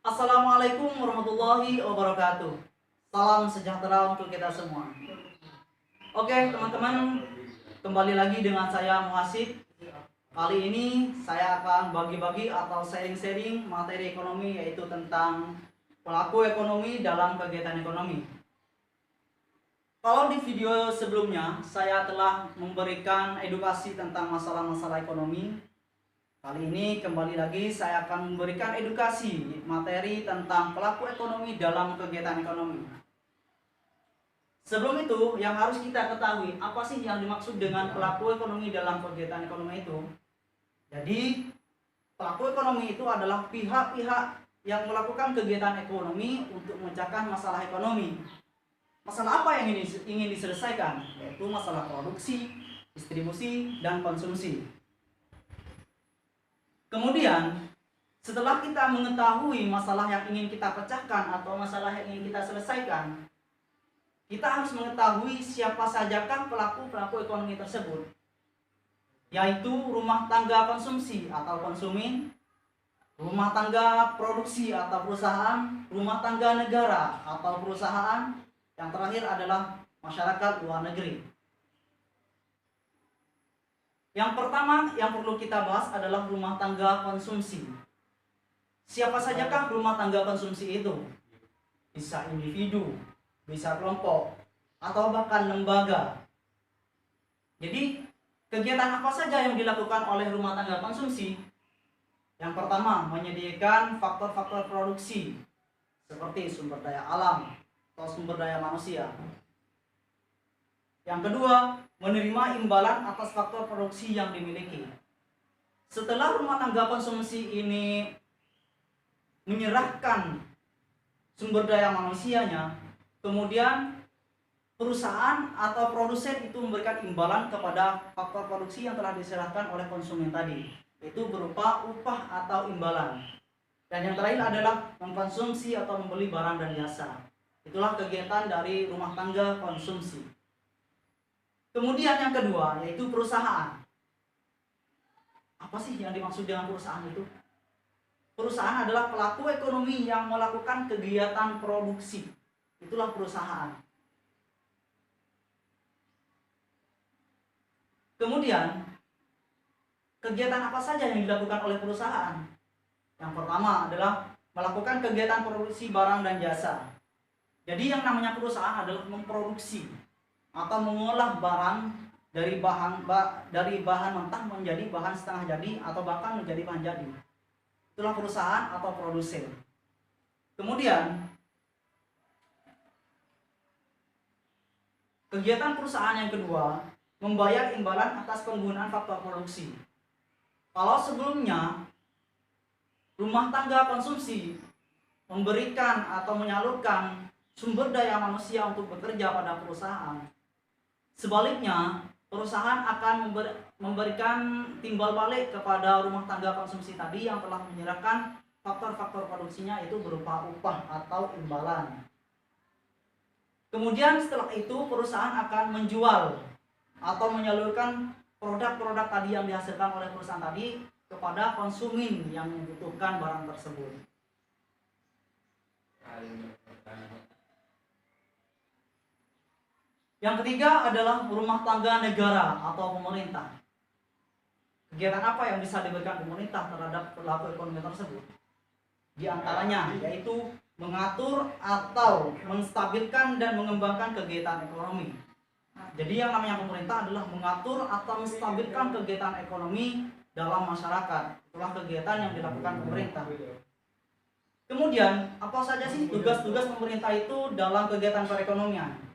Assalamualaikum warahmatullahi wabarakatuh. Salam sejahtera untuk kita semua. Oke teman-teman, kembali lagi dengan saya Muhasib. Kali ini saya akan bagi-bagi atau sharing-sharing materi ekonomi, yaitu tentang pelaku ekonomi dalam kegiatan ekonomi. Kalau di video sebelumnya saya telah memberikan edukasi tentang masalah-masalah ekonomi, kali ini kembali lagi saya akan memberikan edukasi materi tentang pelaku ekonomi dalam kegiatan ekonomi. Sebelum itu, yang harus kita ketahui, apa sih yang dimaksud dengan pelaku ekonomi dalam kegiatan ekonomi itu? Jadi, pelaku ekonomi itu adalah pihak-pihak yang melakukan kegiatan ekonomi untuk memecahkan masalah ekonomi. Masalah apa yang ingin diselesaikan? Yaitu masalah produksi, distribusi, dan konsumsi. Kemudian, setelah kita mengetahui masalah yang ingin kita pecahkan atau masalah yang ingin kita selesaikan, kita harus mengetahui siapa sajakah pelaku-pelaku ekonomi tersebut, yaitu rumah tangga konsumsi atau konsumen, rumah tangga produksi atau perusahaan, rumah tangga negara atau perusahaan, yang terakhir adalah masyarakat luar negeri. Yang pertama yang perlu kita bahas adalah rumah tangga konsumsi. Siapa sajakah rumah tangga konsumsi itu? Bisa individu, bisa kelompok, atau bahkan lembaga. Jadi, kegiatan apa saja yang dilakukan oleh rumah tangga konsumsi? Yang pertama, menyediakan faktor-faktor produksi seperti sumber daya alam atau sumber daya manusia. Yang kedua, menerima imbalan atas faktor produksi yang dimiliki. Setelah rumah tangga konsumsi ini menyerahkan sumber daya manusianya, kemudian perusahaan atau produsen itu memberikan imbalan kepada faktor produksi yang telah diserahkan oleh konsumen tadi, itu berupa upah atau imbalan. Dan yang terakhir adalah mengkonsumsi atau membeli barang dan jasa. Itulah kegiatan dari rumah tangga konsumsi. Kemudian yang kedua, yaitu perusahaan. Apa sih yang dimaksud dengan perusahaan itu? Perusahaan adalah pelaku ekonomi yang melakukan kegiatan produksi. Itulah perusahaan. Kemudian, kegiatan apa saja yang dilakukan oleh perusahaan? Yang pertama adalah melakukan kegiatan produksi barang dan jasa. Jadi yang namanya perusahaan adalah memproduksi atau mengolah barang dari bahan mentah menjadi bahan setengah jadi atau bahkan menjadi bahan jadi. Itulah perusahaan atau produsen. Kemudian, kegiatan perusahaan yang kedua, membayar imbalan atas penggunaan faktor produksi. Kalau sebelumnya rumah tangga konsumsi memberikan atau menyalurkan sumber daya manusia untuk bekerja pada perusahaan, sebaliknya, perusahaan akan memberikan timbal balik kepada rumah tangga konsumsi tadi yang telah menyerahkan faktor-faktor produksinya, itu berupa upah atau imbalan. Kemudian setelah itu perusahaan akan menjual atau menyalurkan produk-produk tadi yang dihasilkan oleh perusahaan tadi kepada konsumen yang membutuhkan barang tersebut. Yang ketiga adalah rumah tangga negara atau pemerintah. Kegiatan apa yang bisa diberikan pemerintah terhadap pelaku ekonomi tersebut? Di antaranya yaitu mengatur atau menstabilkan dan mengembangkan kegiatan ekonomi. Jadi yang namanya pemerintah adalah mengatur atau menstabilkan kegiatan ekonomi dalam masyarakat. Itulah kegiatan yang dilakukan pemerintah. Kemudian, apa saja sih tugas-tugas pemerintah itu dalam kegiatan perekonomian?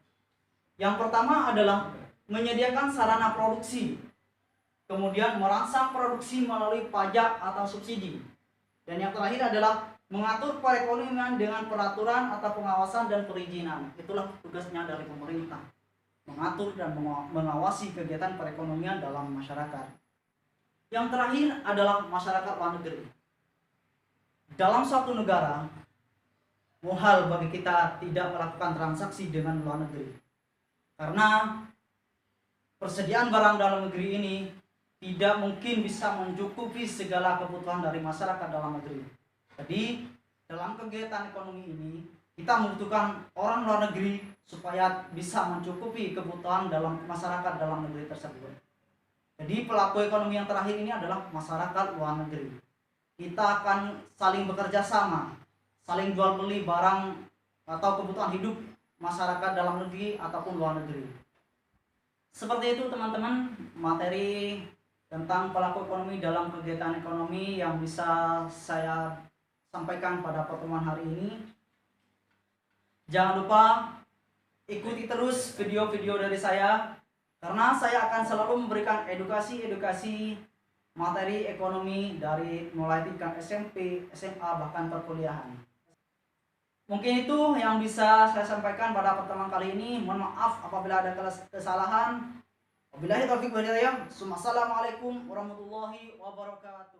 Yang pertama adalah menyediakan sarana produksi, kemudian merangsang produksi melalui pajak atau subsidi, dan yang terakhir adalah mengatur perekonomian dengan peraturan atau pengawasan dan perizinan. Itulah tugasnya dari pemerintah, mengatur dan mengawasi kegiatan perekonomian dalam masyarakat. Yang terakhir adalah masyarakat luar negeri. Dalam suatu negara, muhal bagi kita tidak melakukan transaksi dengan luar negeri. Karena persediaan barang dalam negeri ini tidak mungkin bisa mencukupi segala kebutuhan dari masyarakat dalam negeri. Jadi dalam kegiatan ekonomi ini kita membutuhkan orang luar negeri supaya bisa mencukupi kebutuhan dalam masyarakat dalam negeri tersebut. Jadi pelaku ekonomi yang terakhir ini adalah masyarakat luar negeri. Kita akan saling bekerja sama, saling jual beli barang atau kebutuhan hidup masyarakat dalam negeri ataupun luar negeri. Seperti itu teman-teman, materi tentang pelaku ekonomi dalam kegiatan ekonomi yang bisa saya sampaikan pada pertemuan hari ini. Jangan lupa ikuti terus video-video dari saya, karena saya akan selalu memberikan edukasi materi ekonomi dari mulai tingkat SMP, SMA, bahkan perkuliahan. Mungkin itu yang bisa saya sampaikan pada pertemuan kali ini. Mohon maaf apabila ada kesalahan. Wabillahi taufiq wal hidayah. Assalamualaikum warahmatullahi wabarakatuh.